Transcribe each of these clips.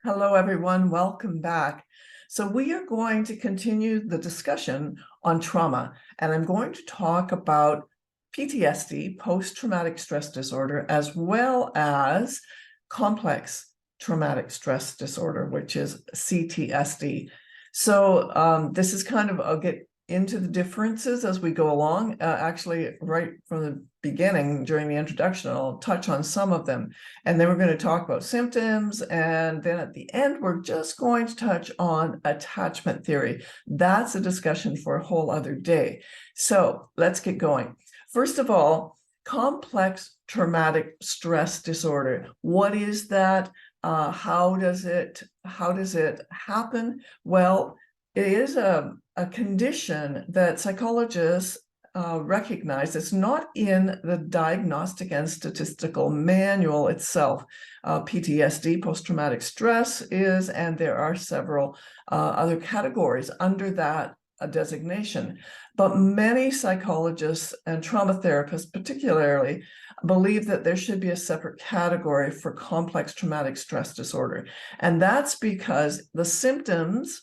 Hello, everyone. Welcome back. So we are going to continue the discussion on trauma, and I'm going to talk about PTSD, post-traumatic stress disorder, as well as complex traumatic stress disorder, which is CTSD. So this is I'll get into the differences as we go along. Actually, right from the beginning, during the introduction, I'll touch on some of them. And then we're going to talk about symptoms. And then at the end, we're just going to touch on attachment theory. That's a discussion for a whole other day. So let's get going. First of all, complex traumatic stress disorder. What is that? How does it happen? Well, it is a condition that psychologists recognize. It's not in the Diagnostic and Statistical Manual itself. PTSD, post-traumatic stress, is, and there are several other categories under that designation. But many psychologists and trauma therapists particularly believe that there should be a separate category for complex traumatic stress disorder. And that's because the symptoms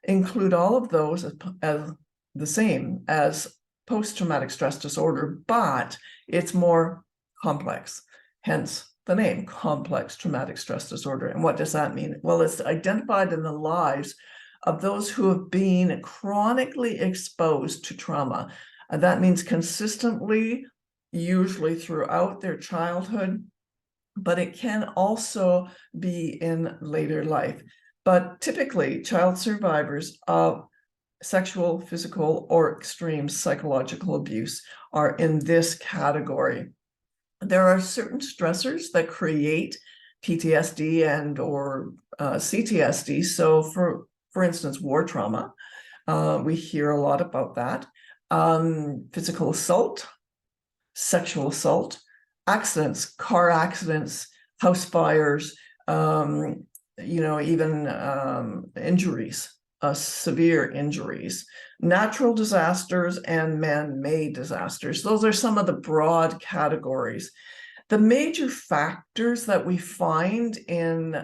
include all of those as the same as post-traumatic stress disorder, but it's more complex, hence the name, complex traumatic stress disorder. And what does that mean? Well, it's identified in the lives of those who have been chronically exposed to trauma. And that means consistently, usually throughout their childhood, but it can also be in later life. But typically, child survivors of sexual, physical, or extreme psychological abuse are in this category. There are certain stressors that create PTSD and or CTSD. So for instance, war trauma, we hear a lot about that. Physical assault, sexual assault, accidents, car accidents, house fires, even injuries, severe injuries, natural disasters, and man-made disasters. Those are some of the broad categories. The major factors that we find in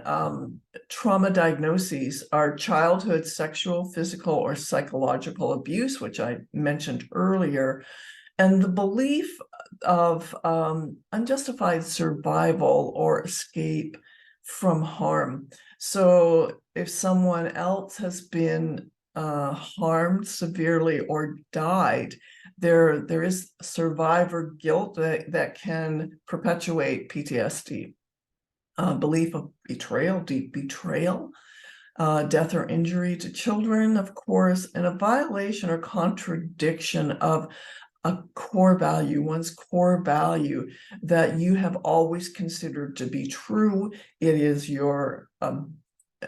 trauma diagnoses are childhood sexual, physical, or psychological abuse, which I mentioned earlier, and the belief of unjustified survival or escape from harm. So if someone else has been harmed severely or died, there is survivor guilt that can perpetuate PTSD. Belief of betrayal, deep betrayal, death or injury to children, of course, and a violation or contradiction of a core value, one's core value that you have always considered to be true. It is your,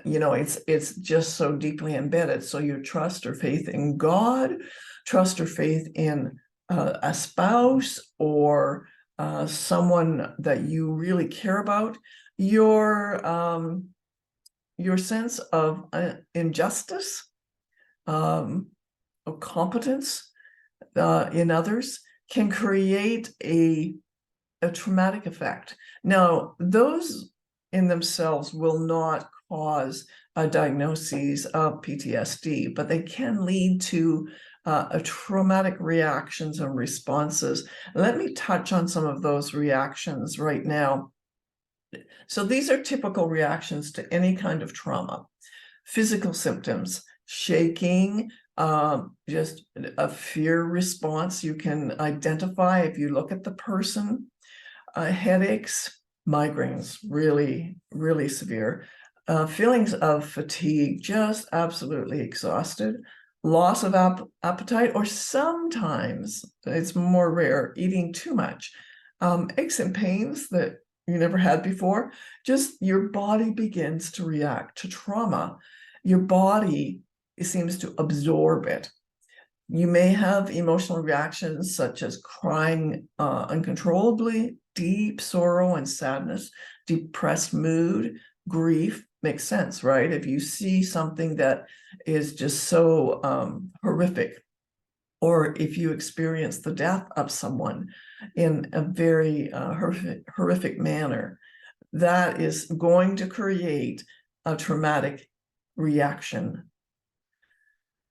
it's just so deeply embedded. So your trust or faith in God, trust or faith in a spouse or someone that you really care about, your sense of injustice, of competence in others can create a traumatic effect. Now, those in themselves will not cause a diagnosis of PTSD, but they can lead to traumatic reactions and responses. Let me touch on some of those reactions right now. So these are typical reactions to any kind of trauma. Physical symptoms, shaking, just a fear response you can identify if you look at the person, headaches, migraines, really, really severe, feelings of fatigue, just absolutely exhausted, loss of appetite, or sometimes, it's more rare, eating too much, aches and pains that you never had before. Just your body begins to react to trauma. Your body seems to absorb it. You may have emotional reactions such as crying uncontrollably, deep sorrow and sadness, depressed mood, grief. Makes sense, right? If you see something that is just so horrific, or if you experience the death of someone in a very horrific manner, that is going to create a traumatic reaction.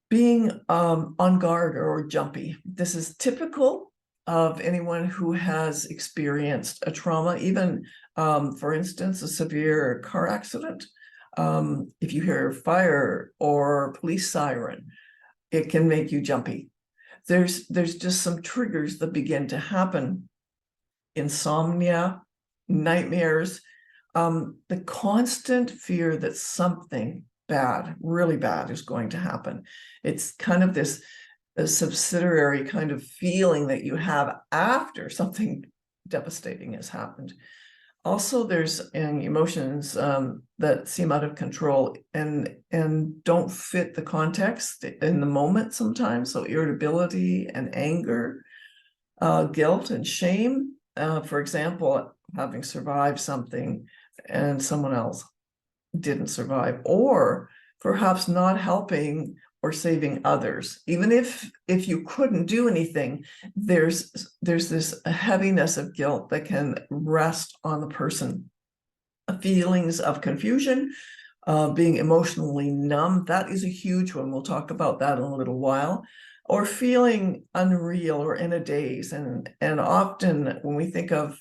Being on guard or jumpy. This is typical of anyone who has experienced a trauma, even, for instance, a severe car accident. If you hear fire or police siren, it can make you jumpy. There's just some triggers that begin to happen. Insomnia, nightmares, the constant fear that something bad, really bad, is going to happen. It's kind of this a subsidiary kind of feeling that you have after something devastating has happened. Also, there's emotions that seem out of control and don't fit the context in the moment sometimes. So irritability and anger, guilt and shame. For example, having survived something and someone else didn't survive, or perhaps not helping or saving others. Even if you couldn't do anything, there's this heaviness of guilt that can rest on the person. Feelings of confusion, being emotionally numb, that is a huge one. We'll talk about that in a little while. Or feeling unreal or in a daze. And often when we think of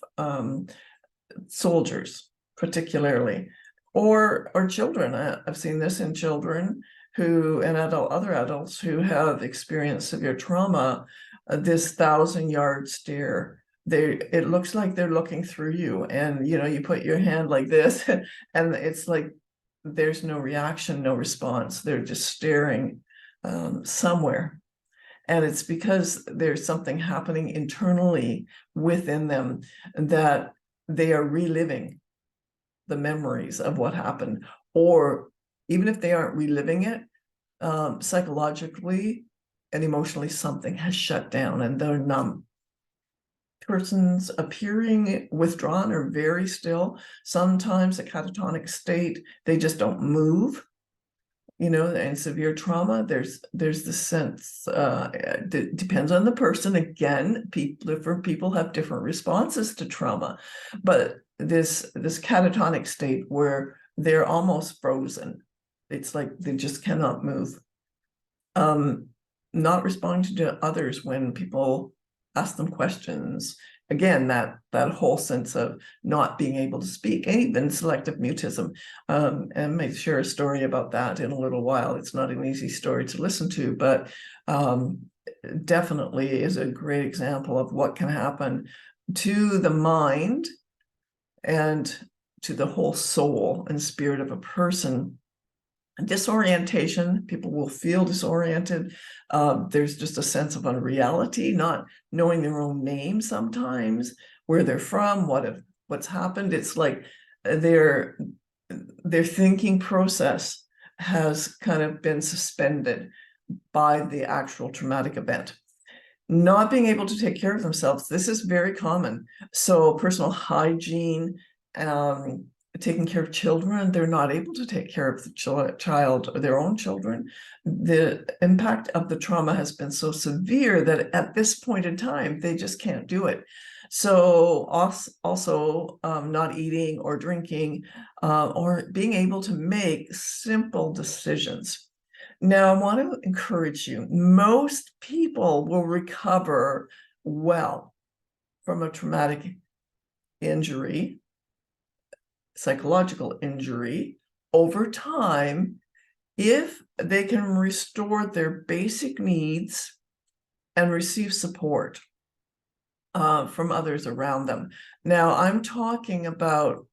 soldiers, particularly, or children, I've seen this in children who, and other adults who have experienced severe trauma, this 1,000-yard stare. It looks like they're looking through you, and you put your hand like this, and it's like there's no reaction, no response. They're just staring somewhere. And it's because there's something happening internally within them that they are reliving the memories of what happened. Or even if they aren't reliving it, psychologically and emotionally, something has shut down and they're numb. Persons appearing withdrawn or very still, sometimes a catatonic state, they just don't move. In severe trauma, there's the sense, it depends on the person. Again, different people have different responses to trauma, but this catatonic state where they're almost frozen. It's like they just cannot move. Not responding to others when people ask them questions. Again, that whole sense of not being able to speak, and even selective mutism. And may share a story about that in a little while. It's not an easy story to listen to, but definitely is a great example of what can happen to the mind and to the whole soul and spirit of a person. Disorientation, people will feel disoriented. There's just a sense of unreality, not knowing their own name sometimes, where they're from, what's happened. It's like their thinking process has kind of been suspended by the actual traumatic event. Not being able to take care of themselves, this is very common. So personal hygiene, taking care of children, they're not able to take care of the child or their own children. The impact of the trauma has been so severe that at this point in time, they just can't do it. So also not eating or drinking, or being able to make simple decisions. Now, I want to encourage you, most people will recover well from a traumatic injury, psychological injury, over time, if they can restore their basic needs and receive support from others around them. Now, I'm talking about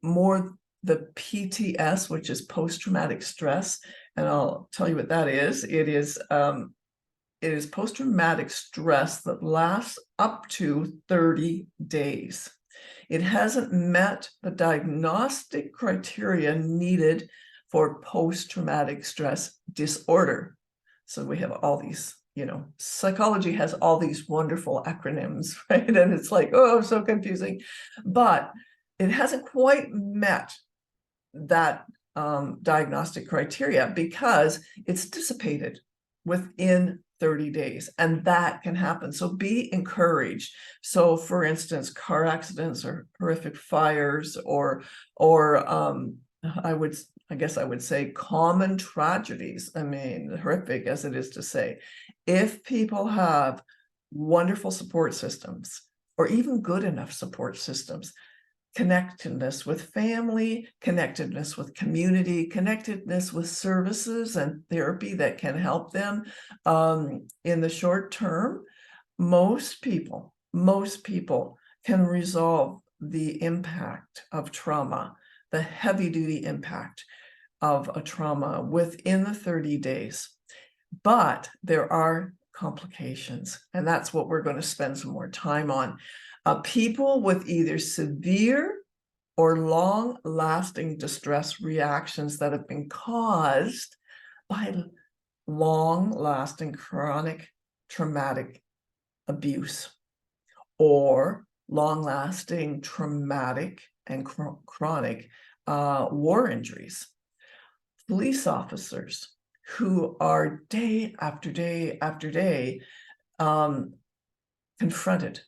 more the PTS, which is post-traumatic stress, and I'll tell you what that is. It is post-traumatic stress that lasts up to 30 days. It hasn't met the diagnostic criteria needed for post-traumatic stress disorder. So we have all these, psychology has all these wonderful acronyms, right? And it's like, oh, so confusing. But it hasn't quite met that diagnostic criteria because it's dissipated within 30 days, and that can happen. So be encouraged. So for instance, car accidents or horrific fires or I guess I would say common tragedies. I mean, horrific as it is to say, if people have wonderful support systems or even good enough support systems, connectedness with family, connectedness with community, connectedness with services and therapy that can help them in the short term, most people can resolve the impact of trauma, the heavy duty impact of a trauma within the 30 days. But there are complications, and that's what we're going to spend some more time on. People with either severe or long-lasting distress reactions that have been caused by long-lasting chronic traumatic abuse or long-lasting traumatic and chronic war injuries. Police officers who are day after day after day confronted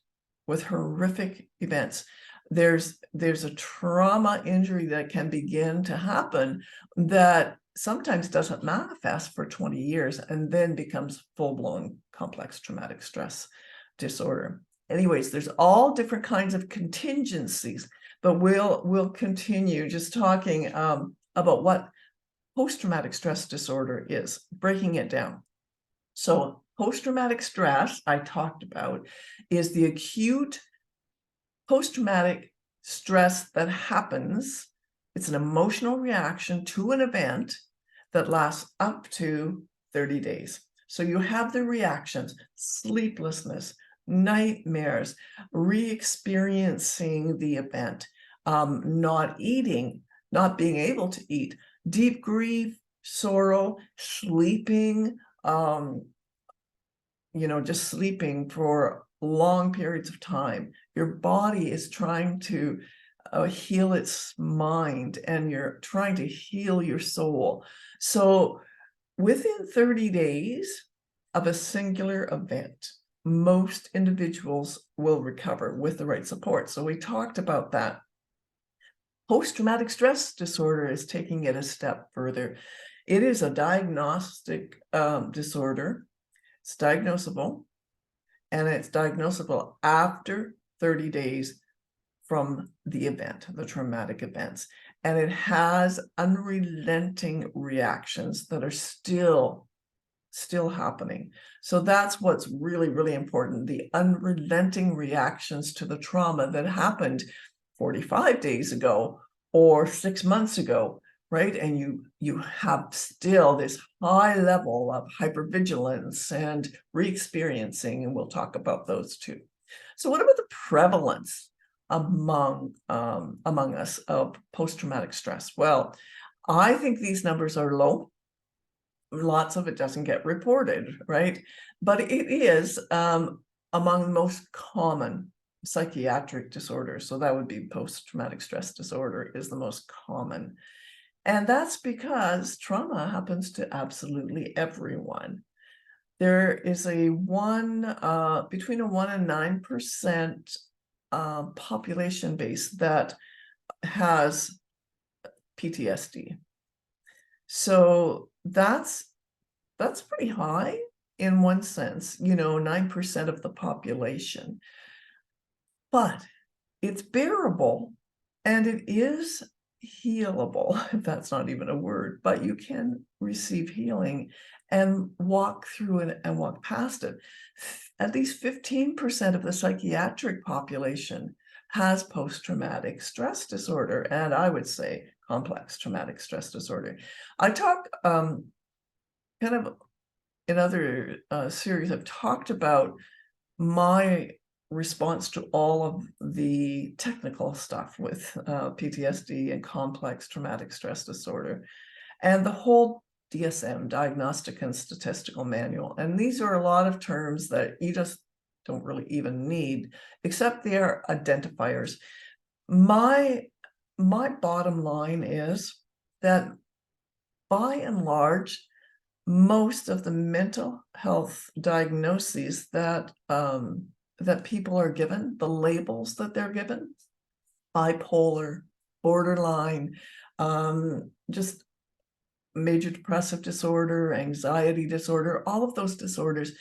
with horrific events. There's a trauma injury that can begin to happen that sometimes doesn't manifest for 20 years and then becomes full-blown complex traumatic stress disorder. Anyways, there's all different kinds of contingencies, but we'll continue just talking about what post-traumatic stress disorder is, breaking it down. So post-traumatic stress, I talked about, is the acute post-traumatic stress that happens. It's an emotional reaction to an event that lasts up to 30 days. So you have the reactions: sleeplessness, nightmares, re-experiencing the event, not eating, not being able to eat, deep grief, sorrow, sleeping, just sleeping for long periods of time. Your body is trying to heal its mind, and you're trying to heal your soul. So within 30 days of a singular event, most individuals will recover with the right support. So we talked about that. Post-traumatic stress disorder is taking it a step further. It is a diagnostic disorder. It's diagnosable, and it's diagnosable after 30 days from the event, the traumatic events. And it has unrelenting reactions that are still happening. So that's what's really, really important: the unrelenting reactions to the trauma that happened 45 days ago or 6 months ago, right? And you have still this high level of hypervigilance and re-experiencing, and we'll talk about those too. So what about the prevalence among us of post-traumatic stress? Well, I think these numbers are low. Lots of it doesn't get reported, right? But it is among the most common psychiatric disorders. So that would be post-traumatic stress disorder is the most common. And that's because trauma happens to absolutely everyone. There is a between a 1 and 9% population base that has PTSD. So that's pretty high in one sense, 9% of the population. But it's bearable, and it is healable, if that's not even a word, but you can receive healing and walk through it and walk past it. At least 15% of the psychiatric population has post-traumatic stress disorder, and I would say complex traumatic stress disorder. I talk kind of in other series, I've talked about my response to all of the technical stuff with PTSD and complex traumatic stress disorder, and the whole DSM, Diagnostic and Statistical Manual. And these are a lot of terms that you just don't really even need, except they are identifiers. My bottom line is that by and large, most of the mental health diagnoses that people are given, the labels that they're given, bipolar, borderline, just major depressive disorder, anxiety disorder, all of those disorders,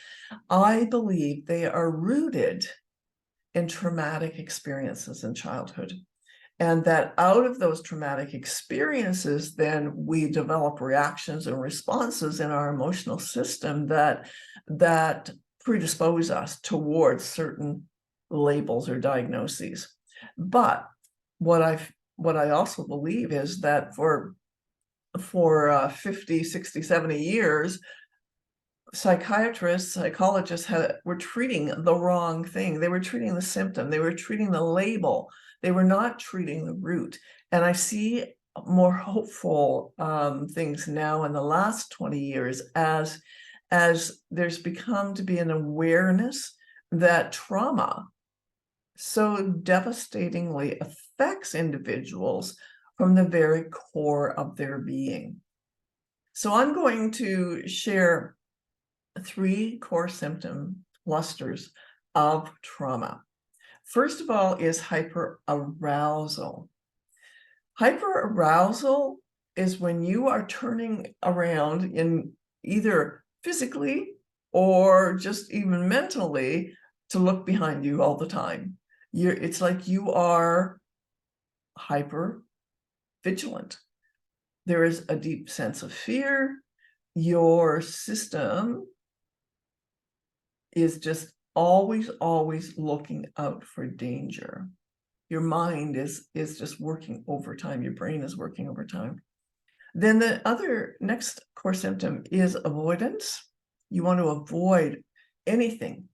I believe they are rooted in traumatic experiences in childhood. And that out of those traumatic experiences, then we develop reactions and responses in our emotional system that predispose us towards certain labels or diagnoses. But what I also believe is that for 50, 60, 70 years, psychiatrists, psychologists were treating the wrong thing. They were treating the symptom. They were treating the label. They were not treating the root. And I see more hopeful things now in the last 20 years as there's become to be an awareness that trauma so devastatingly affects individuals from the very core of their being. So I'm going to share 3 core symptom clusters of trauma. First of all is hyperarousal. Hyperarousal is when you are turning around in either physically or just even mentally to look behind you all the time. It's like you are hyper vigilant. There is a deep sense of fear. Your system is just always looking out for danger. Your mind is just working overtime. Your brain is working overtime. Then the other next core symptom is avoidance. You want to avoid anything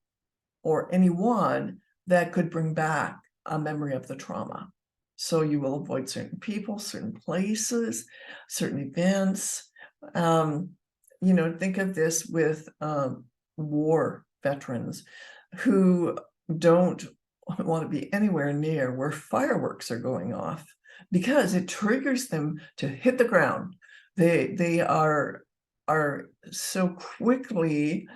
or anyone that could bring back a memory of the trauma. So you will avoid certain people, certain places, certain events. Think of this with war veterans who don't want to be anywhere near where fireworks are going off because it triggers them to hit the ground. They are so quickly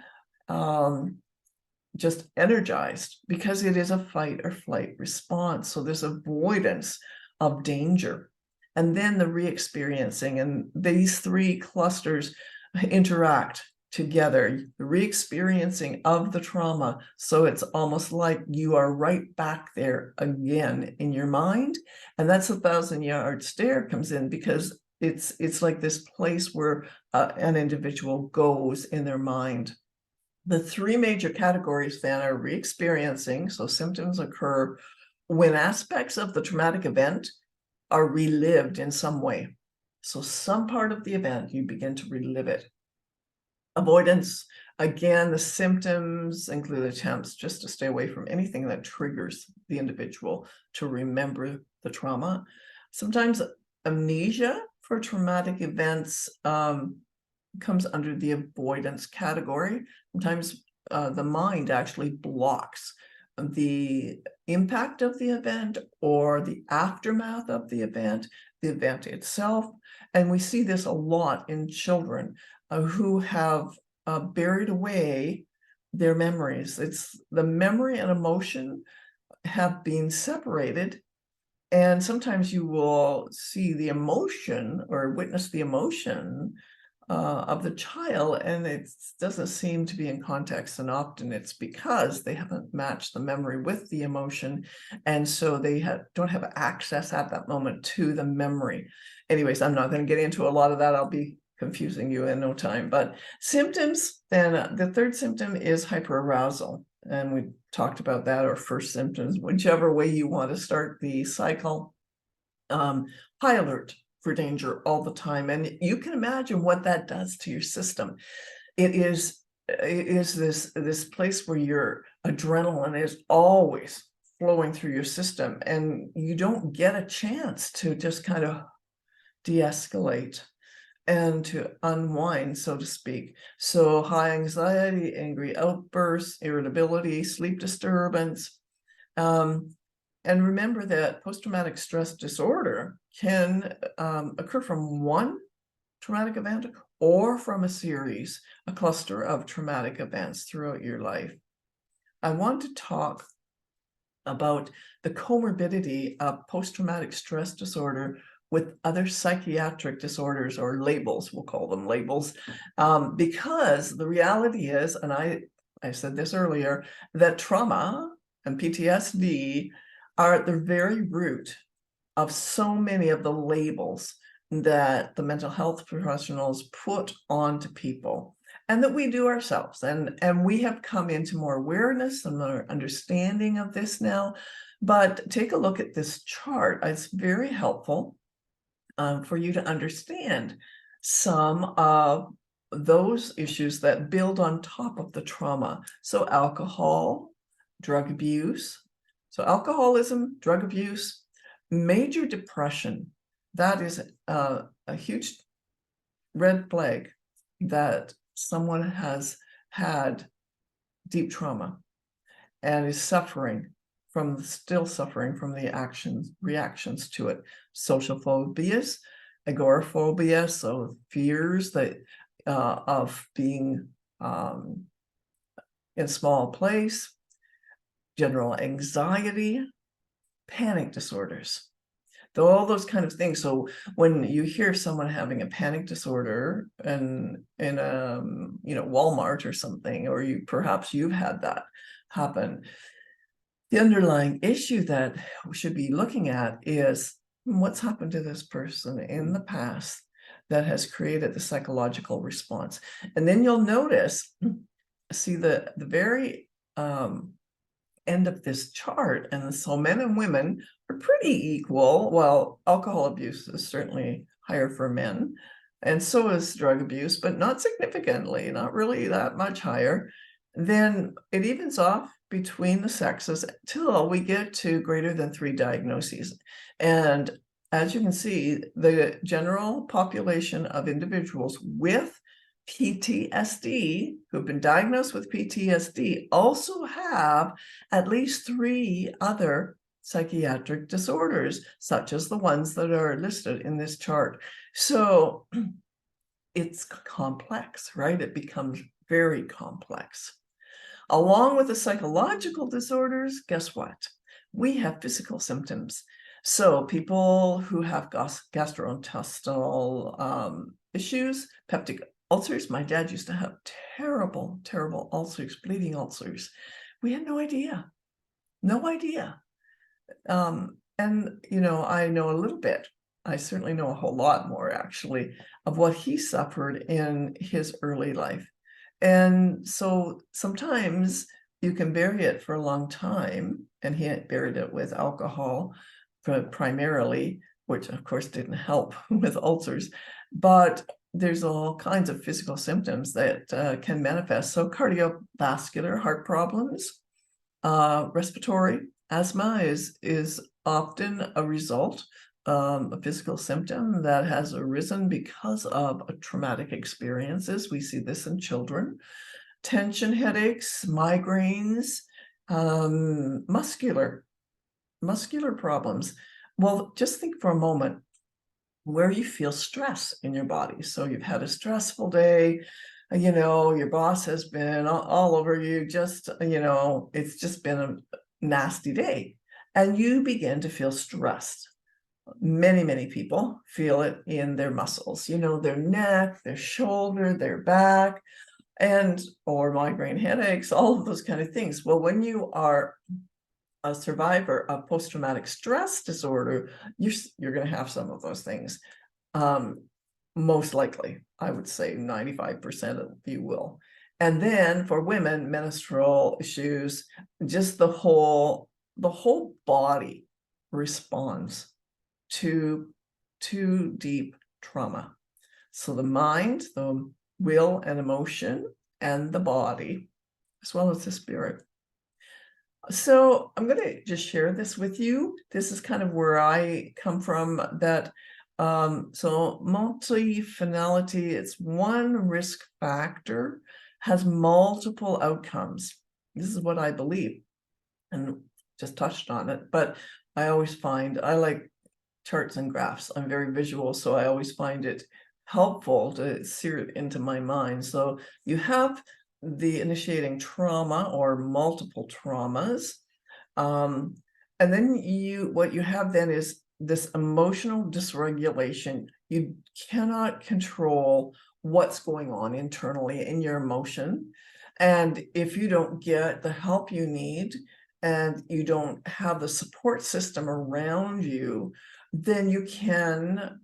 just energized because it is a fight or flight response. So there's avoidance of danger. And then the re-experiencing, and these 3 clusters interact together, the re-experiencing of the trauma. So it's almost like you are right back there again in your mind. And that's the 1,000-yard stare comes in, because it's like this place where an individual goes in their mind. The 3 major categories then are re-experiencing. So symptoms occur when aspects of the traumatic event are relived in some way. So some part of the event, you begin to relive it. Avoidance, again, the symptoms include attempts just to stay away from anything that triggers the individual to remember the trauma. Sometimes amnesia for traumatic events comes under the avoidance category. Sometimes the mind actually blocks the impact of the event or the aftermath of the event itself. And we see this a lot in children who have buried away their memories. It's the memory and emotion have been separated. And sometimes you will see the emotion or witness the emotion of the child, and it doesn't seem to be in context, and often it's because they haven't matched the memory with the emotion, and so they don't have access at that moment to the memory. Anyways, I'm not going to get into a lot of that. I'll be confusing you in no time. But symptoms, then the 3rd symptom is hyperarousal, and we talked about that, or first symptoms, whichever way you want to start the cycle. High alert for danger all the time. And you can imagine what that does to your system. It is this place where your adrenaline is always flowing through your system, and you don't get a chance to just kind of de-escalate and to unwind, so to speak. So high anxiety, angry outbursts, irritability, sleep disturbance. And remember that post-traumatic stress disorder can occur from one traumatic event or from a cluster of traumatic events throughout your life. I want to talk about the comorbidity of post-traumatic stress disorder with other psychiatric disorders, or labels, we'll call them labels, because the reality is, and I said this earlier, that trauma and PTSD are at the very root of so many of the labels that the mental health professionals put onto people, and that we do ourselves. And we have come into more awareness and more understanding of this now. But take a look at this chart. It's very helpful for you to understand some of those issues that build on top of the trauma. So alcohol, drug abuse. So alcoholism, drug abuse, major depression. That is a huge red flag that someone has had deep trauma and is still suffering from the reactions to it. Social phobias, agoraphobia, so fears that of being in a small place, general anxiety, panic disorders, all those kind of things. So when you hear someone having a panic disorder in Walmart or something, or perhaps you've had that happen, the underlying issue that we should be looking at is what's happened to this person in the past that has created the psychological response. And then you'll notice, see the very end of this chart, and so men and women are pretty equal. Well, alcohol abuse is certainly higher for men, and so is drug abuse, but not significantly, not really that much higher. Then it evens off between the sexes till we get to greater than 3 diagnoses. And as you can see, the general population of individuals with PTSD, who've been diagnosed with PTSD, also have at least 3 other psychiatric disorders, such as the ones that are listed in this chart. So it's complex, right? It becomes very complex. Along with the psychological disorders, guess what? We have physical symptoms. So people who have gastrointestinal issues, peptic ulcers. My dad used to have terrible, terrible ulcers, bleeding ulcers. We had no idea. No idea. And, I know a little bit. I certainly know a whole lot more, actually, of what he suffered in his early life. And so sometimes you can bury it for a long time, and he had buried it with alcohol primarily, which of course didn't help with ulcers. But there's all kinds of physical symptoms that can manifest. So cardiovascular, heart problems, respiratory, asthma is often a result, a physical symptom that has arisen because of traumatic experiences. We see this in children. Tension headaches, migraines, muscular problems. Well, just think for a moment where you feel stress in your body. So you've had a stressful day, your boss has been all over you, just, it's just been a nasty day, and you begin to feel stressed. Many, many people feel it in their muscles, their neck, their shoulder, their back, or migraine headaches, all of those kind of things. Well, when you are a survivor of post-traumatic stress disorder, you're going to have some of those things. Most likely, I would say 95% of you will. And then for women, menstrual issues, just the whole body responds to deep trauma. So the mind, the will and emotion, and the body, as well as the spirit. So I'm going to just share this with you. This is kind of where I come from, that so multifinality, it's one risk factor, has multiple outcomes. This is what I believe, and just touched on it. But I always find I like charts and graphs. I'm very visual, so I always find it helpful to sear it into my mind. So you have the initiating trauma or multiple traumas. And then what you have then is this emotional dysregulation. You cannot control what's going on internally in your emotion. And if you don't get the help you need and you don't have the support system around you, then you can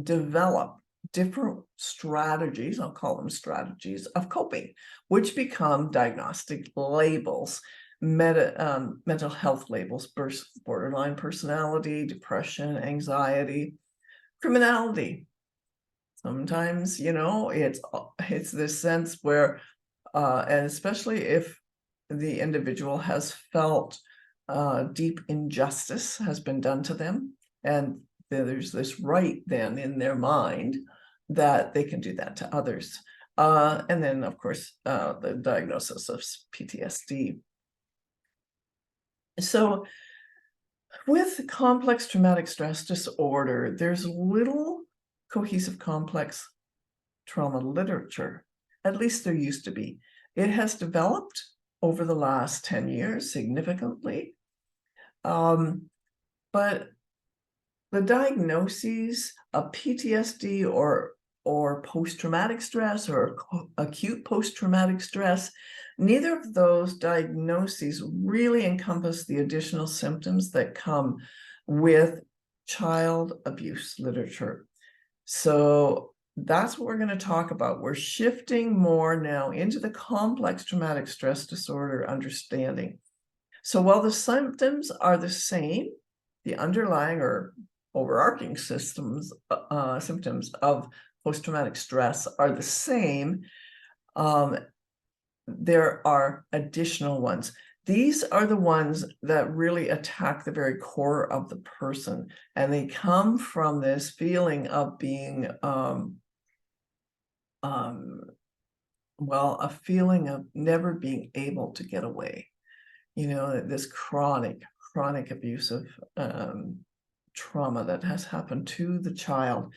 develop different strategies, I'll call them strategies of coping, which become diagnostic labels, mental health labels, borderline personality, depression, anxiety, criminality. Sometimes, it's this sense where, and especially if the individual has felt deep injustice has been done to them, and there's this right then in their mind that they can do that to others. And then, of course, the diagnosis of PTSD. So with complex traumatic stress disorder, there's little cohesive complex trauma literature. At least there used to be. It has developed over the last 10 years significantly. But the diagnoses of PTSD or post-traumatic stress or acute post-traumatic stress, neither of those diagnoses really encompass the additional symptoms that come with child abuse literature. So that's what we're going to talk about. We're shifting more now into the complex traumatic stress disorder understanding. So while the symptoms are the same, the underlying or overarching symptoms of post-traumatic stress are the same, there are additional ones. These are the ones that really attack the very core of the person, and they come from this feeling of being, well, a feeling of never being able to get away. This chronic abusive trauma that has happened to the child.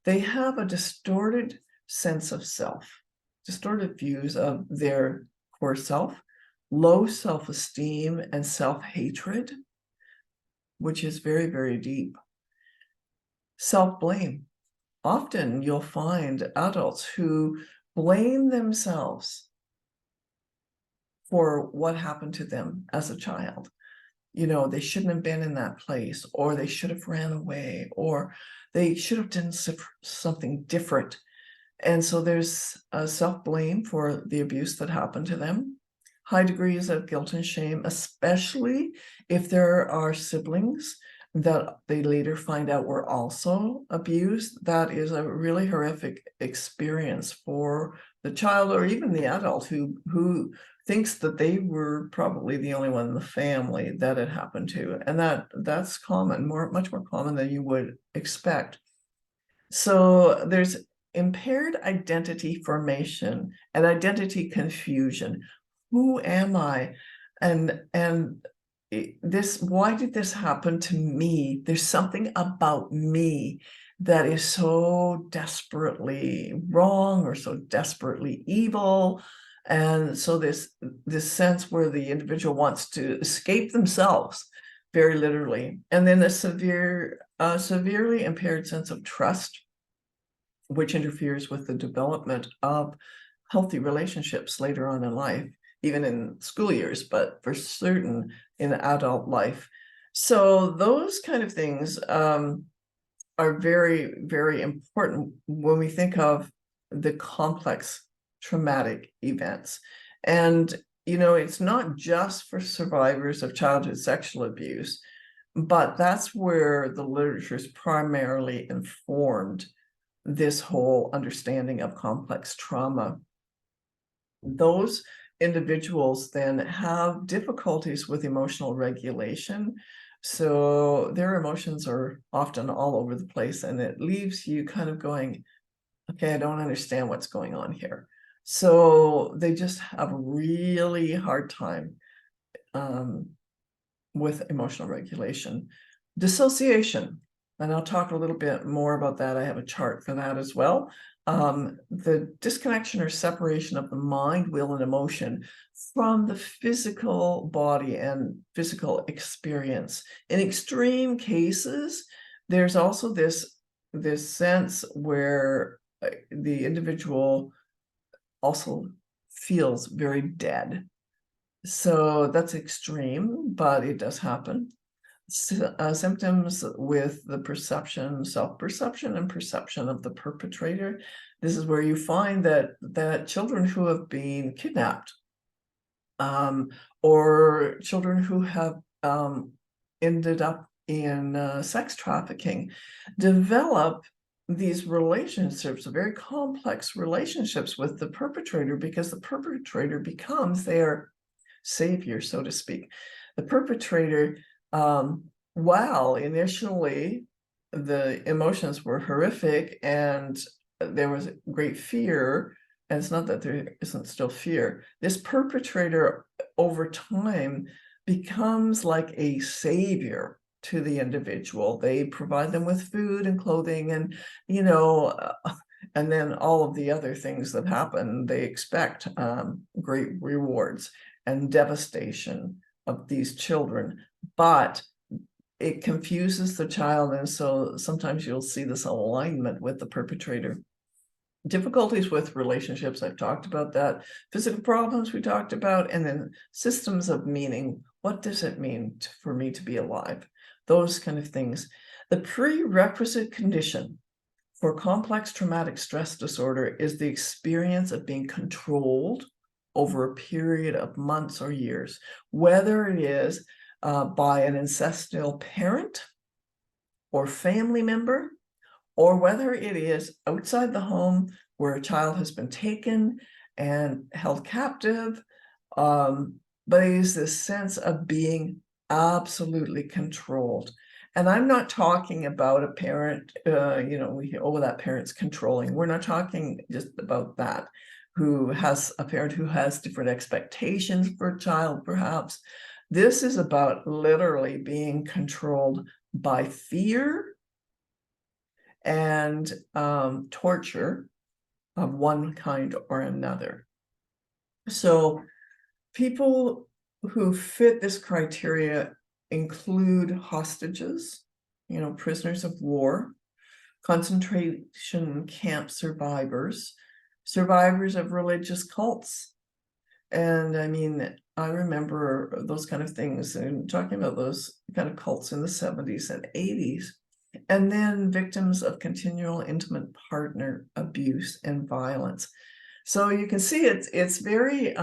They have a distorted sense of self, distorted views of their core self, low self-esteem and self-hatred, which is very, very deep. Self-blame. Often you'll find adults who blame themselves for what happened to them as a child. They shouldn't have been in that place, or they should have ran away, or they should have done something different. And so there's a self-blame for the abuse that happened to them. High degrees of guilt and shame, especially if there are siblings that they later find out were also abused. That is a really horrific experience for the child or even the adult who thinks that they were probably the only one in the family that it happened to. And that's common, much more common than you would expect. So there's impaired identity formation and identity confusion. Who am I? And why did this happen to me? There's something about me that is so desperately wrong or so desperately evil. And so this sense where the individual wants to escape themselves, very literally. And then a severely impaired sense of trust, which interferes with the development of healthy relationships later on in life, even in school years, but for certain in adult life. So those kind of things are very, very important when we think of the complex traumatic events. And, it's not just for survivors of childhood sexual abuse, but that's where the literature is primarily informed this whole understanding of complex trauma. Those individuals then have difficulties with emotional regulation. So their emotions are often all over the place, and it leaves you kind of going, okay, I don't understand what's going on here. So they just have a really hard time with emotional regulation. Dissociation. and I'll talk a little bit more about that. I have a chart for that as well. The disconnection or separation of the mind, will, and emotion from the physical body and physical experience. In extreme cases, there's also this sense where the individual also feels very dead. So that's extreme, but it does happen. Symptoms with the perception, self-perception, and perception of the perpetrator. This is where you find that children who have been kidnapped, or children who have ended up in sex trafficking, develop these relationships, very complex relationships with the perpetrator, because the perpetrator becomes their savior, so to speak. The perpetrator, while initially the emotions were horrific and there was great fear, and it's not that there isn't still fear, this perpetrator over time becomes like a savior to the individual. They provide them with food and clothing and, and then all of the other things that happen. They expect great rewards and devastation of these children, but it confuses the child. And so sometimes you'll see this alignment with the perpetrator. Difficulties with relationships, I've talked about that. Physical problems, we talked about. And then systems of meaning. What does it mean for me to be alive? Those kind of things. The prerequisite condition for complex traumatic stress disorder is the experience of being controlled over a period of months or years, whether it is by an ancestral parent or family member, or whether it is outside the home where a child has been taken and held captive. But it is this sense of being absolutely controlled. And I'm not talking about a parent, that parent's controlling. We're not talking just about that, a parent who has different expectations for a child, perhaps. This is about literally being controlled by fear and torture of one kind or another. So people who fit this criteria include hostages, prisoners of war, concentration camp survivors, survivors of religious cults. And I mean, I remember those kind of things and talking about those kind of cults in the 70s and 80s. And then victims of continual intimate partner abuse and violence. So you can see it's very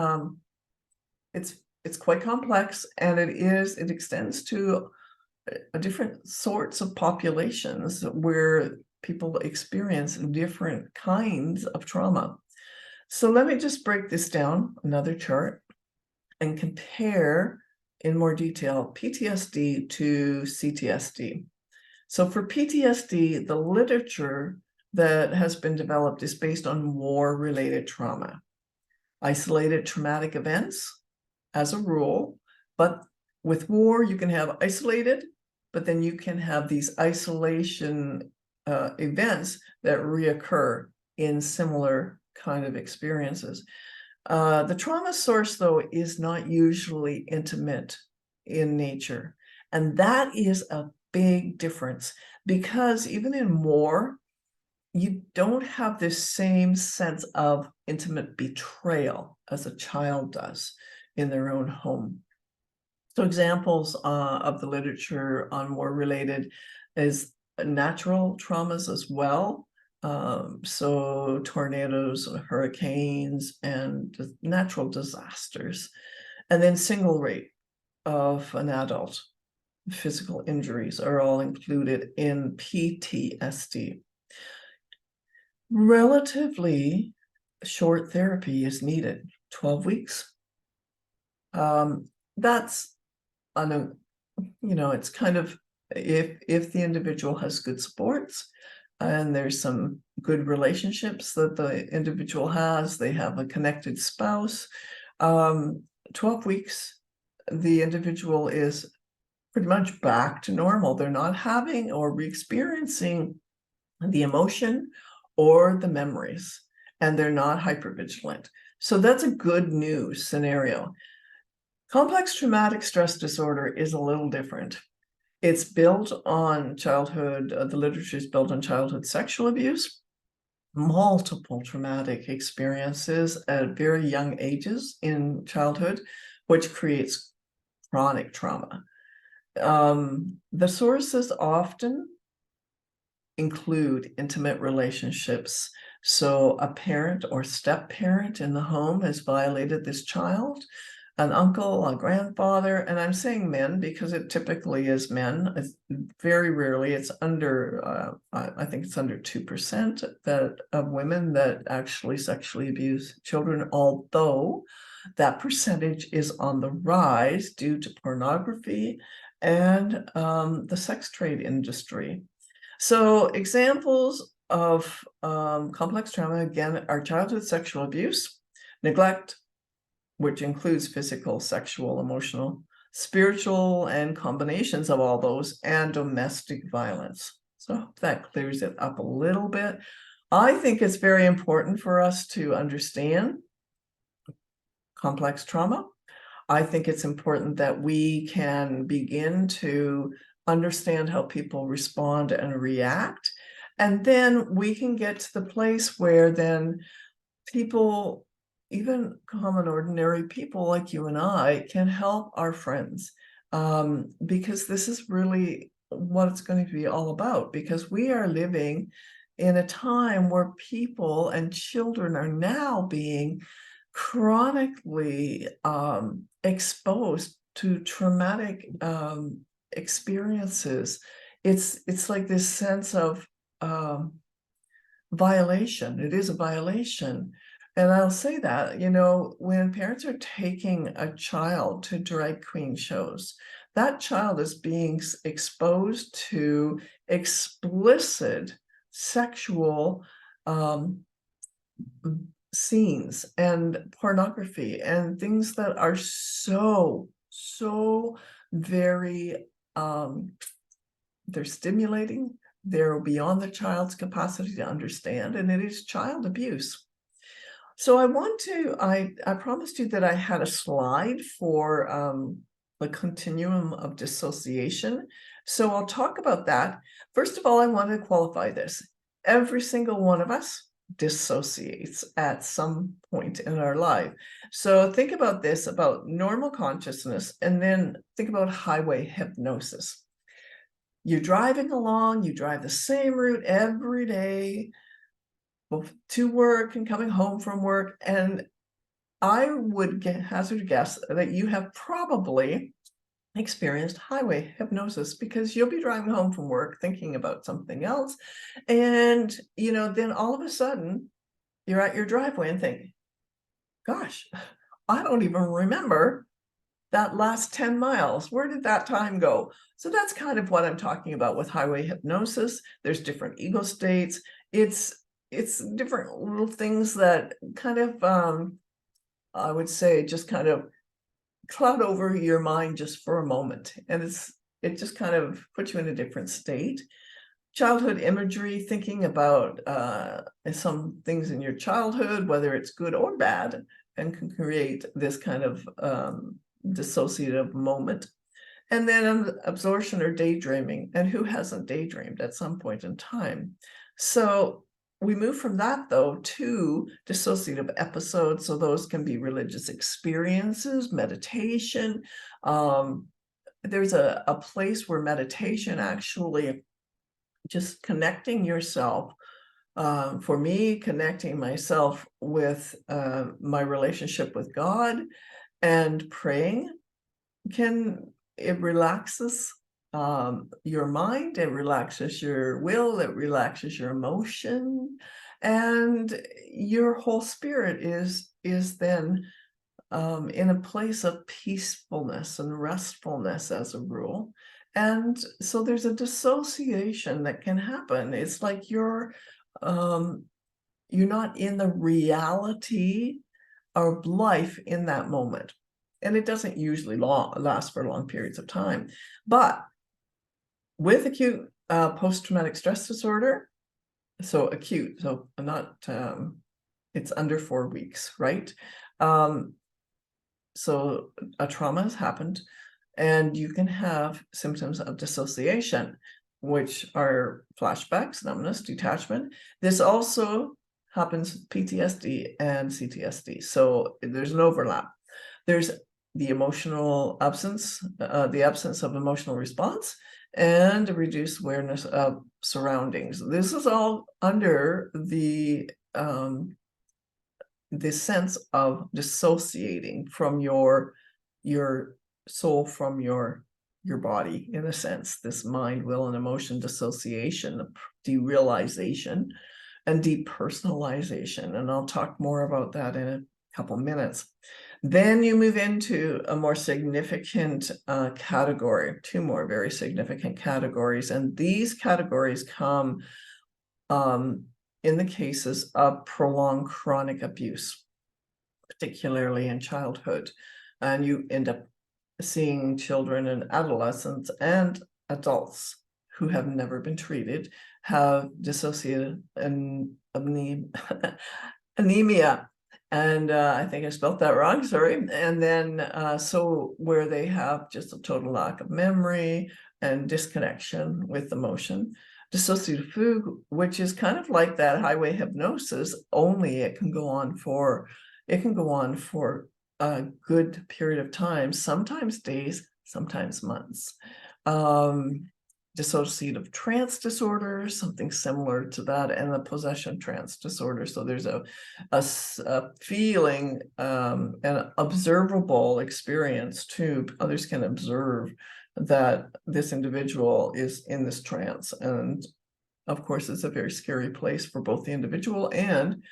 it's quite complex, and it extends to different sorts of populations where people experience different kinds of trauma. So let me just break this down, another chart, and compare in more detail PTSD to CTSD. So for PTSD, the literature that has been developed is based on war-related trauma. Isolated traumatic events, as a rule, but with war, you can have isolated, but then you can have these isolation events that reoccur in similar kind of experiences. The trauma source, though, is not usually intimate in nature. And that is a big difference, because even in war, you don't have this same sense of intimate betrayal as a child does in their own home. So examples of the literature on war-related is natural traumas as well. So tornadoes, hurricanes, and natural disasters. And then single rate of an adult. Physical injuries are all included in PTSD. Relatively short therapy is needed, 12 weeks. That's it's kind of, if the individual has good supports and there's some good relationships that the individual has, they have a connected spouse, 12 weeks, the individual is pretty much back to normal. They're not having or re-experiencing the emotion or the memories, and they're not hypervigilant. So that's a good news scenario. Complex traumatic stress disorder is a little different. It's built on childhood, the literature is built on childhood sexual abuse, multiple traumatic experiences at very young ages in childhood, which creates chronic trauma. The sources often include intimate relationships. So a parent or step-parent in the home has violated this child, an uncle, a grandfather, and I'm saying men because it typically is men. It's very rarely, it's under, I think it's under 2% that of women that actually sexually abuse children, although that percentage is on the rise due to pornography and the sex trade industry. So examples of complex trauma, again, are childhood sexual abuse, neglect, which includes physical, sexual, emotional, spiritual, and combinations of all those, and domestic violence. So I hope that clears it up a little bit. I think it's very important for us to understand complex trauma. I think it's important that we can begin to understand how people respond and react. And then we can get to the place where then people, even common ordinary people like you and I, can help our friends, because this is really what it's going to be all about, because we are living in a time where people and children are now being chronically exposed to traumatic experiences. It's like this sense of violation. It is a violation. And I'll say that, you know, when parents are taking a child to drag queen shows, that child is being exposed to explicit sexual scenes and pornography and things that are so very they're stimulating, they're beyond the child's capacity to understand, and it is child abuse. So I promised you that I had a slide for the continuum of dissociation. So I'll talk about that. First of all, I want to qualify this. Every single one of us dissociates at some point in our life. So think about this, about normal consciousness, and then think about highway hypnosis. You're driving along, you drive the same route every day, both to work and coming home from work, and I would hazard a guess that you have probably experienced highway hypnosis, because you'll be driving home from work thinking about something else, and you know, then all of a sudden you're at your driveway and think, gosh, I don't even remember that last 10 miles. Where did that time go? So that's kind of what I'm talking about with highway hypnosis. There's different ego states. It's different little things that kind of I would say just kind of cloud over your mind just for a moment, and it just kind of puts you in a different state. Childhood imagery, thinking about some things in your childhood, whether it's good or bad, and can create this kind of dissociative moment. And then absorption or daydreaming, and who hasn't daydreamed at some point in time? So we move from that, though, to dissociative episodes. So those can be religious experiences, meditation. There's a place where meditation actually just connecting yourself, for me, connecting myself with my relationship with God and praying, it relaxes your mind, it relaxes your will, it relaxes your emotion, and your whole spirit is then in a place of peacefulness and restfulness as a rule. And so there's a dissociation that can happen. It's like you're not in the reality of life in that moment. and it doesn't usually last for long periods of time. But with acute post-traumatic stress disorder, so acute, so not, it's under 4 weeks, right? So a trauma has happened, and you can have symptoms of dissociation, which are flashbacks, numbness, detachment. This also happens with PTSD and CTSD, so there's an overlap. There's the emotional absence, the absence of emotional response, and a reduced awareness of surroundings. This is all under the sense of dissociating from your soul from your body, in a sense, this mind, will, and emotion dissociation, derealization, and depersonalization. And I'll talk more about that in a couple minutes. Then you move into a more significant category, two more very significant categories. And these categories come in the cases of prolonged chronic abuse, particularly in childhood. And you end up seeing children and adolescents and adults who have never been treated have dissociated and anemia. And I think I spelled that wrong, sorry. And then so where they have just a total lack of memory and disconnection with emotion. Dissociative fugue, which is kind of like that highway hypnosis, only it can go on for a good period of time, sometimes days, sometimes months. Dissociative trance disorder, something similar to that, and the possession trance disorder. So there's a feeling, an observable experience too. Others can observe that this individual is in this trance. And of course, it's a very scary place for both the individual and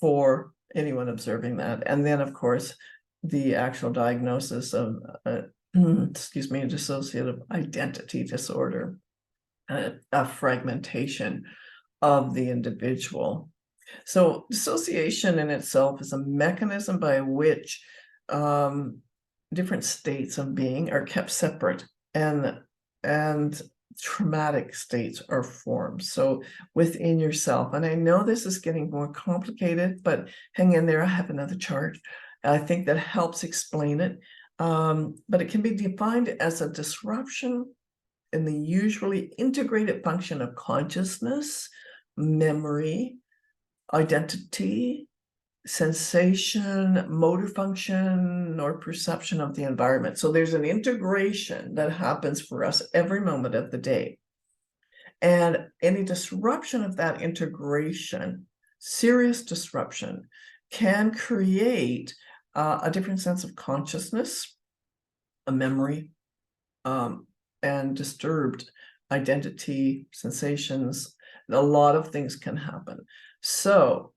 for anyone observing that. And then, of course, the actual diagnosis of, dissociative identity disorder, a fragmentation of the individual. So dissociation in itself is a mechanism by which different states of being are kept separate, and traumatic states are formed. So within yourself, and I know this is getting more complicated, but hang in there. I have another chart. I think that helps explain it. But it can be defined as a disruption in the usually integrated function of consciousness, memory, identity, sensation, motor function, or perception of the environment. So there's an integration that happens for us every moment of the day. And any disruption of that integration, serious disruption, can create a different sense of consciousness, a memory, and disturbed identity, sensations. A lot of things can happen. So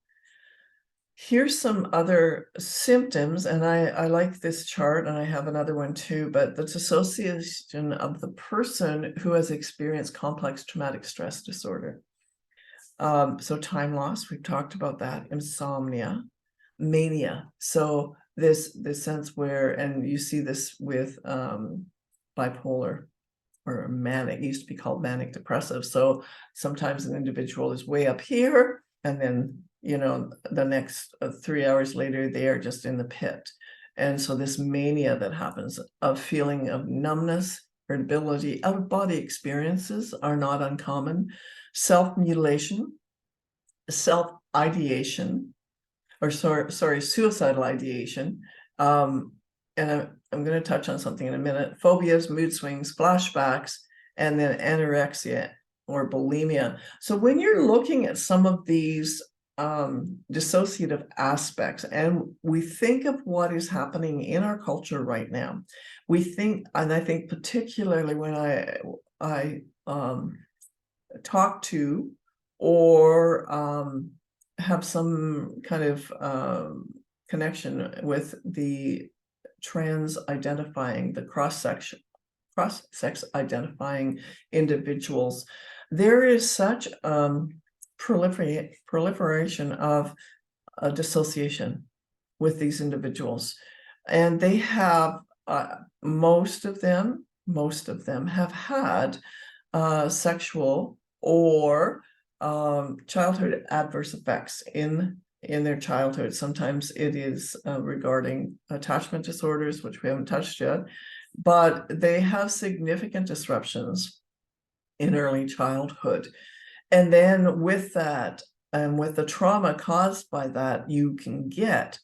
here's some other symptoms, and I like this chart, and I have another one too, but the dissociation of the person who has experienced complex traumatic stress disorder. So time loss, we've talked about that, insomnia, mania. So this sense where, and you see this with bipolar or manic, it used to be called manic depressive. So sometimes an individual is way up here, and then, you know, the next 3 hours later, they are just in the pit. And so this mania that happens, of feeling of numbness, irritability, out-of-body experiences are not uncommon. Self-mutilation, self-ideation, or suicidal ideation. And I'm going to touch on something in a minute. Phobias, mood swings, flashbacks, and then anorexia or bulimia. So when you're looking at some of these dissociative aspects, and we think of what is happening in our culture right now, we think, and I think particularly when I talk to or have some kind of connection with the trans identifying, the cross-sex identifying individuals, there is such proliferation of dissociation with these individuals. And they have, most of them have had sexual or childhood adverse effects in their childhood. Sometimes it is regarding attachment disorders, which we haven't touched yet, but they have significant disruptions in early childhood. And then with that, and with the trauma caused by that, you can get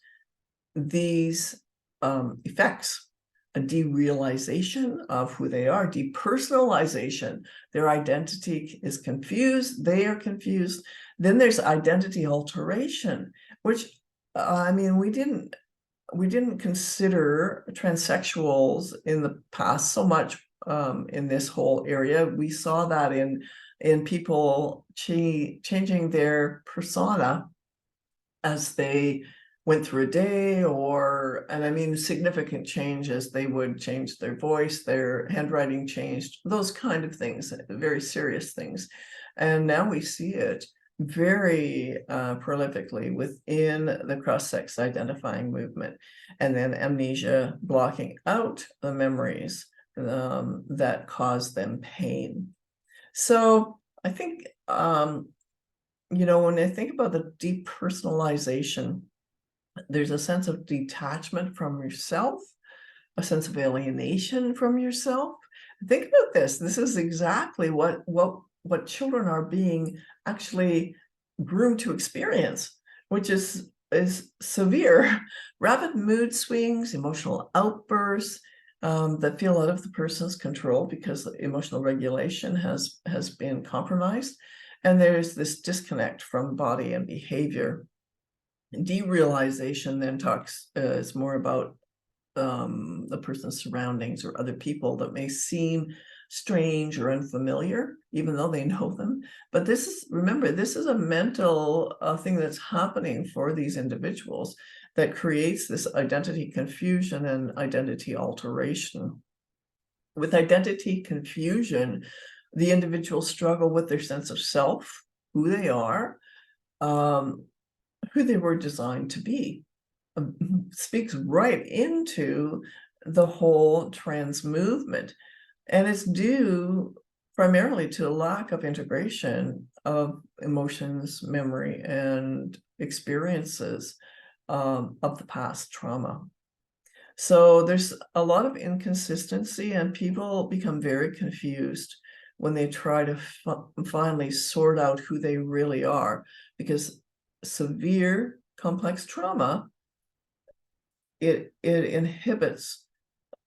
these effects: a derealization of who they are, depersonalization. Their identity is confused, they are confused. Then there's identity alteration, which I mean, we didn't consider transsexuals in the past so much in this whole area. We saw that in people changing their persona as they went through a day, and I mean significant changes. They would change their voice, their handwriting changed, those kind of things, very serious things. And now we see it very prolifically within the cross-sex identifying movement. And then amnesia, blocking out the memories that cause them pain. So I think when I think about the depersonalization, there's a sense of detachment from yourself, a sense of alienation from yourself. Think about this. This is exactly what children are being actually groomed to experience, which is severe, rapid mood swings, emotional outbursts that feel out of the person's control because emotional regulation has been compromised. And there's this disconnect from body and behavior. Derealization then is more about the person's surroundings or other people that may seem strange or unfamiliar, even though they know them. But remember, this is a mental thing that's happening for these individuals that creates this identity confusion and identity alteration. With identity confusion, the individuals struggle with their sense of self, who they are, who they were designed to be. Speaks right into the whole trans movement. And it's due primarily to a lack of integration of emotions, memory, and experiences of the past trauma. So there's a lot of inconsistency, and people become very confused when they try to finally sort out who they really are, because severe complex trauma, it inhibits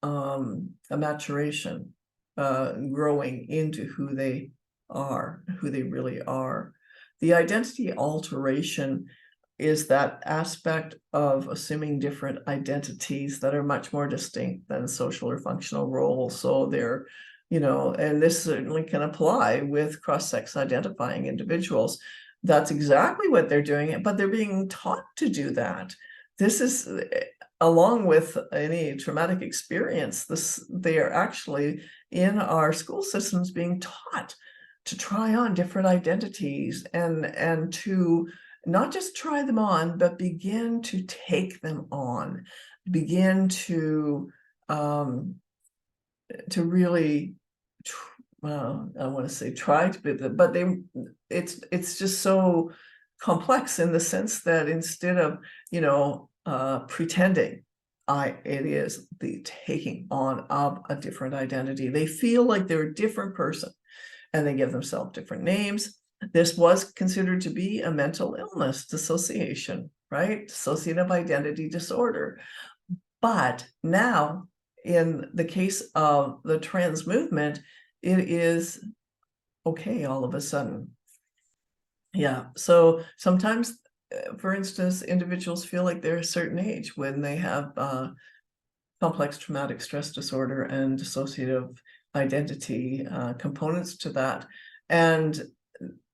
a maturation, growing into who they really are. The identity alteration is that aspect of assuming different identities that are much more distinct than social or functional roles. So they're, and this certainly can apply with cross-sex identifying individuals. That's exactly what they're doing, but they're being taught to do that. This is, along with any traumatic experience, they are actually in our school systems being taught to try on different identities and to not just try them on, but begin to take them on, begin to really, I want to say try to be, but it's just so complex in the sense that instead of, pretending, it is the taking on of a different identity. They feel like they're a different person, and they give themselves different names. This was considered to be a mental illness dissociation, right? Dissociative identity disorder. But now, in the case of the trans movement, it is okay all of a sudden. Yeah, so sometimes, for instance, individuals feel like they're a certain age when they have complex traumatic stress disorder and dissociative identity components to that. And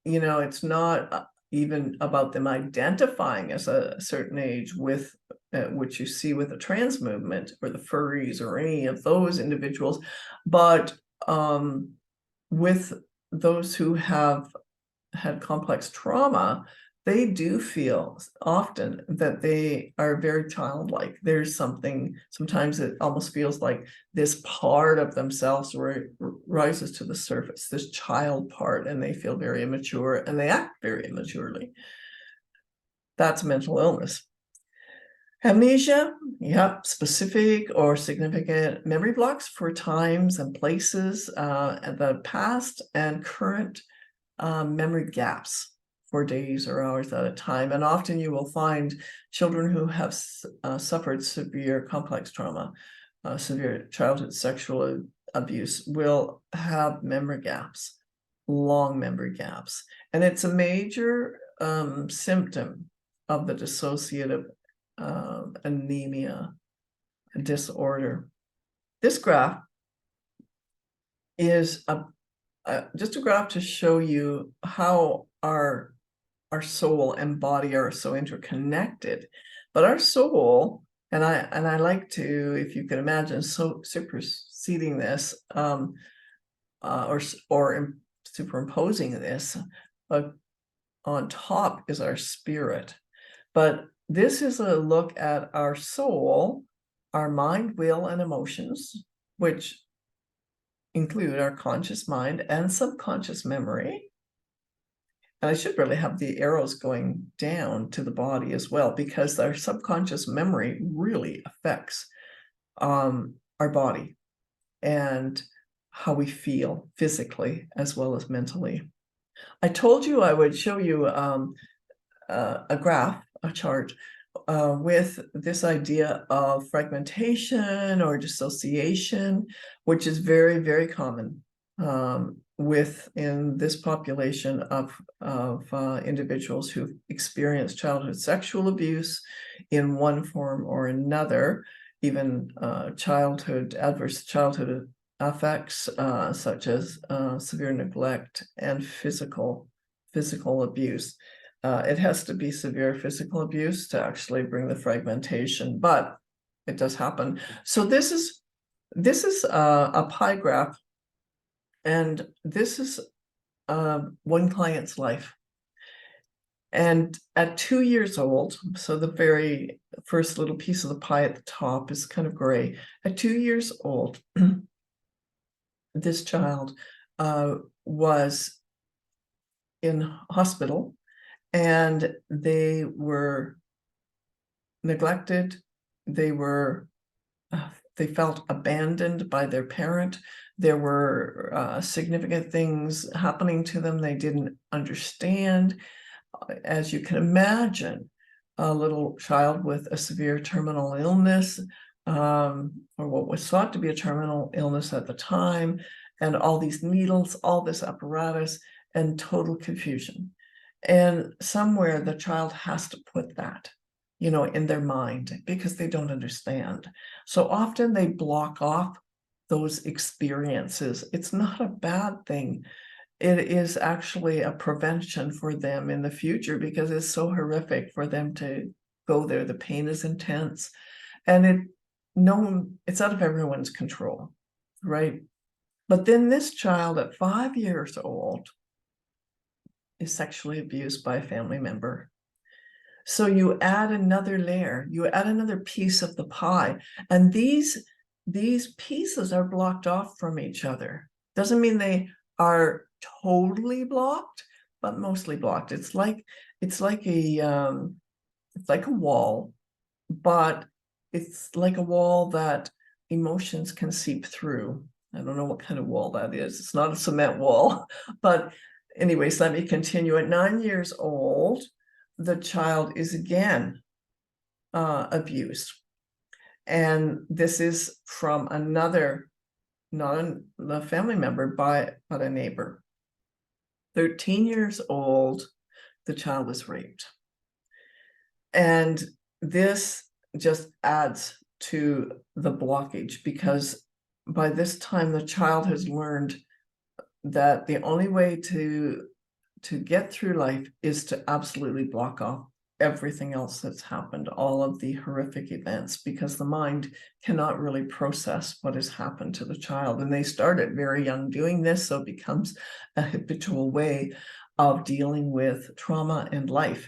it's not even about them identifying as a certain age with which you see with the trans movement or the furries or any of those individuals, but with those who have had complex trauma, they do feel often that they are very childlike. There's something, sometimes it almost feels like this part of themselves rises to the surface, this child part, and they feel very immature and they act very immaturely. That's mental illness. Amnesia, yep, specific or significant memory blocks for times and places, the past and current memory gaps for days or hours at a time. And often you will find children who have suffered severe complex trauma, severe childhood sexual abuse will have memory gaps, long memory gaps. And it's a major symptom of the dissociative anemia disorder. This graph is just a graph to show you how our soul and body are so interconnected. But our soul, and I like to, if you can imagine, so superseding this or superimposing this, on top is our spirit. But this is a look at our soul, our mind, will, and emotions, which include our conscious mind and subconscious memory. And I should really have the arrows going down to the body as well, because our subconscious memory really affects our body and how we feel physically as well as mentally. I told you I would show you a graph, a chart, with this idea of fragmentation or dissociation, which is very, very common within this population of individuals who've experienced childhood sexual abuse in one form or another, even adverse childhood effects such as severe neglect and physical abuse. It has to be severe physical abuse to actually bring the fragmentation, but it does happen. So this is a pie graph, and this is one client's life. And at 2 years old, so the very first little piece of the pie at the top is kind of gray. At 2 years old, this child was in hospital, and they were neglected. They felt abandoned by their parent. There were significant things happening to them they didn't understand. As you can imagine, a little child with a severe terminal illness, or what was thought to be a terminal illness at the time, and all these needles, all this apparatus, and total confusion. And somewhere the child has to put that, in their mind, because they don't understand. So often they block off those experiences. It's not a bad thing. It is actually a prevention for them in the future, because it's so horrific for them to go there. The pain is intense, and it's out of everyone's control, right? But then this child at 5 years old is sexually abused by a family member. So you add another layer, you add another piece of the pie, and these pieces are blocked off from each other. Doesn't mean they are totally blocked, but mostly blocked. It's like a wall, but it's like a wall that emotions can seep through. I don't know what kind of wall that is. It's not a cement wall, but anyways, let me continue. At 9 years old, the child is again abused. And this is from another, not a family member, but a neighbor. 13 years old, the child was raped. And this just adds to the blockage, because by this time the child has learned that the only way to get through life is to absolutely block off everything else that's happened, all of the horrific events, because the mind cannot really process what has happened to the child. And they start at very young doing this, so it becomes a habitual way of dealing with trauma and life.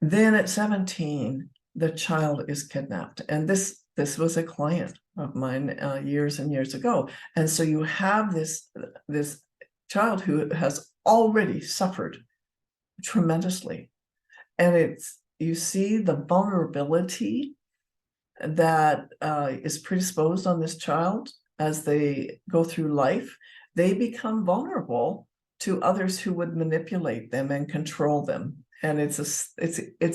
Then at 17, the child is kidnapped. And this was a client of mine years and years ago. And so you have this child who has already suffered tremendously. And you see the vulnerability that is predisposed on this child as they go through life. They become vulnerable to others who would manipulate them and control them. And it's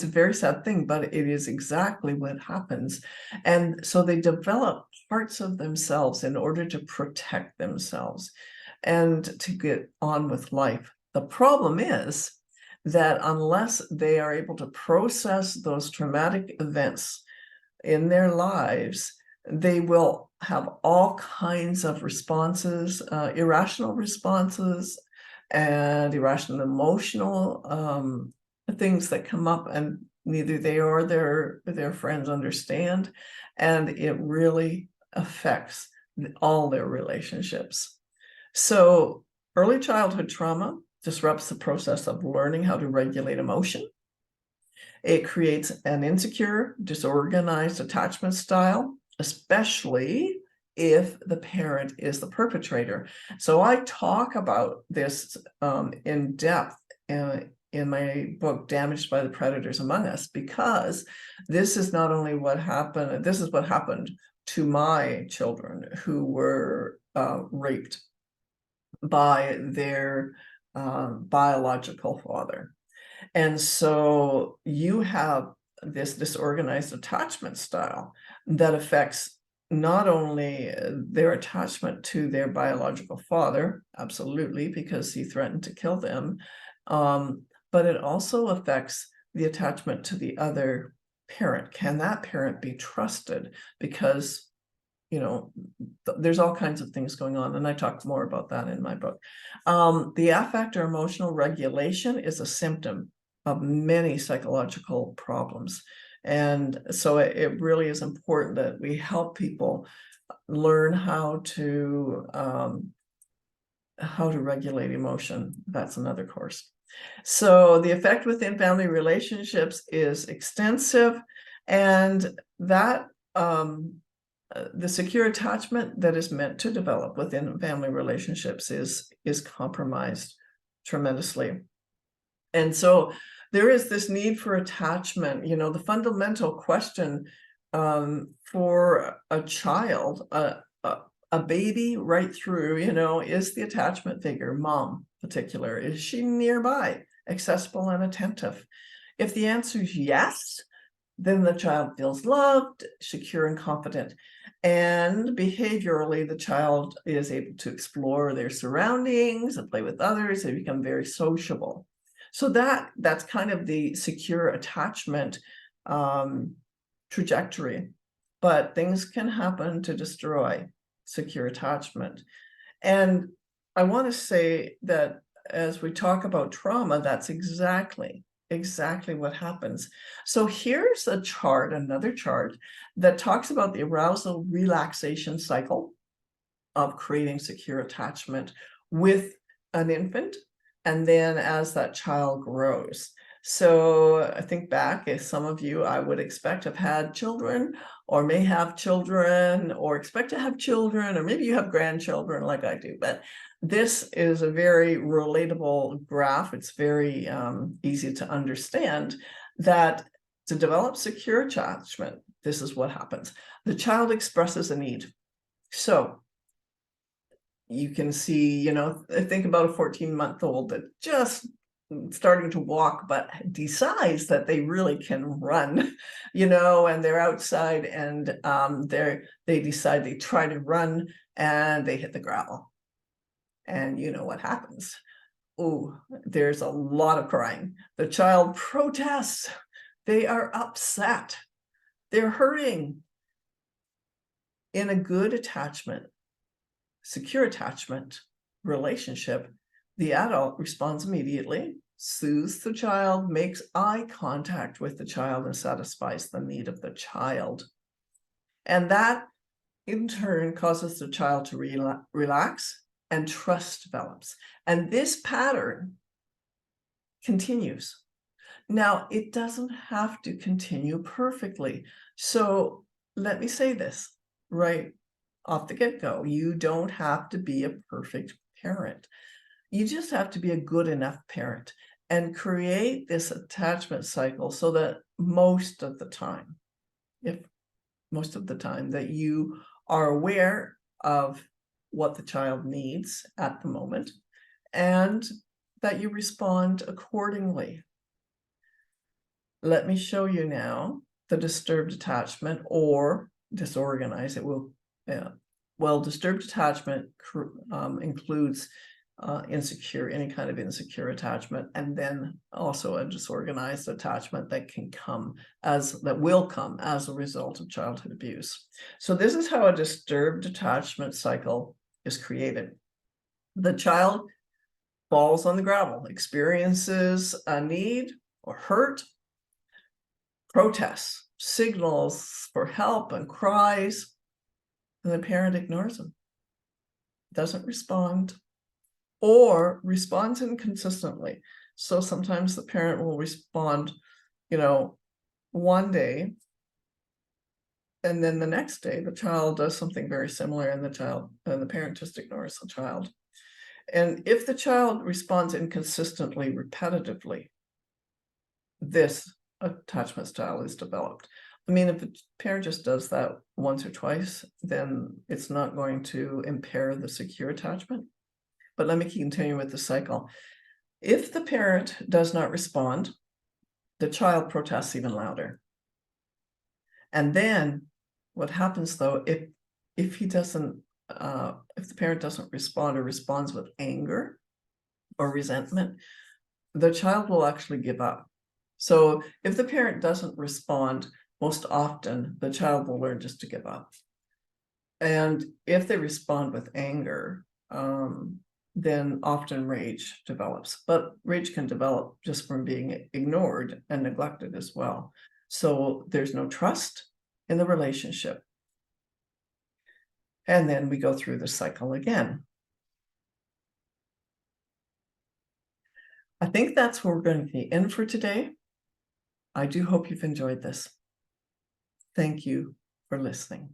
a very sad thing, but it is exactly what happens. And so they develop parts of themselves in order to protect themselves and to get on with life. The problem is that unless they are able to process those traumatic events in their lives, they will have all kinds of responses, irrational responses and irrational emotional things that come up, and neither they or their friends understand, and it really affects all their relationships. So early childhood trauma disrupts the process of learning how to regulate emotion. It creates an insecure, disorganized attachment style, especially if the parent is the perpetrator. So I talk about this in depth in my book, Damaged by the Predators Among Us, because this is not only what happened, this is what happened to my children who were raped by their biological father. And so you have this disorganized attachment style that affects not only their attachment to their biological father, absolutely, because he threatened to kill them, but it also affects the attachment to the other parent. Can that parent be trusted? Because there's all kinds of things going on, and I talk more about that in my book. The affect or emotional regulation is a symptom of many psychological problems. And so it really is important that we help people learn how to regulate emotion. That's another course. So the effect within family relationships is extensive, and that the secure attachment that is meant to develop within family relationships is compromised tremendously. And so there is this need for attachment. The fundamental question for a child, a baby right through, is the attachment figure, mom in particular, is she nearby, accessible and attentive? If the answer is yes, then the child feels loved, secure, and confident. And behaviorally, the child is able to explore their surroundings and play with others. They become very sociable. So that's kind of the secure attachment trajectory. But things can happen to destroy secure attachment. And I want to say that as we talk about trauma, that's exactly what happens. So here's a chart, another chart, that talks about the arousal relaxation cycle of creating secure attachment with an infant, and then as that child grows. So I think back, as some of you, I would expect, have had children or may have children or expect to have children, or maybe you have grandchildren like I do. But this is a very relatable graph. It's very easy to understand that to develop secure attachment, this is what happens. The child expresses a need. So you can see, think about a 14-month-old that just starting to walk, but decides that they really can run, and they're outside, and they decide they try to run and they hit the gravel. And you know what happens? Oh, there's a lot of crying. The child protests. They are upset. They're hurting. In a good attachment, secure attachment relationship, the adult responds immediately, soothes the child, makes eye contact with the child, and satisfies the need of the child. And that, in turn, causes the child to relax, and trust develops. And this pattern continues. Now, it doesn't have to continue perfectly. So let me say this right off the get-go. You don't have to be a perfect parent. You just have to be a good enough parent and create this attachment cycle so that most of the time, if most of the time, that you are aware of what the child needs at the moment and that you respond accordingly. Let me show you now the disturbed attachment or disorganized. It will, well, disturbed attachment includes any kind of insecure attachment, and then also a disorganized attachment that will come as a result of childhood abuse. So this is how a disturbed attachment cycle is created. The child falls on the gravel, experiences a need or hurt, protests, signals for help and cries, and the parent ignores them, doesn't respond, or responds inconsistently. So sometimes the parent will respond, one day, and then the next day the child does something very similar, and the parent just ignores the child. And if the child responds inconsistently, repetitively, this attachment style is developed. I mean, if a parent just does that once or twice, then it's not going to impair the secure attachment. But let me continue with the cycle. If the parent does not respond, the child protests even louder. And then what happens though, if the parent doesn't respond or responds with anger or resentment, the child will actually give up. So if the parent doesn't respond, most often the child will learn just to give up. And if they respond with anger, then often rage develops. But rage can develop just from being ignored and neglected as well. So there's no trust in the relationship. And then we go through the cycle again. I think that's where we're going to be in for today. I do hope you've enjoyed this. Thank you for listening.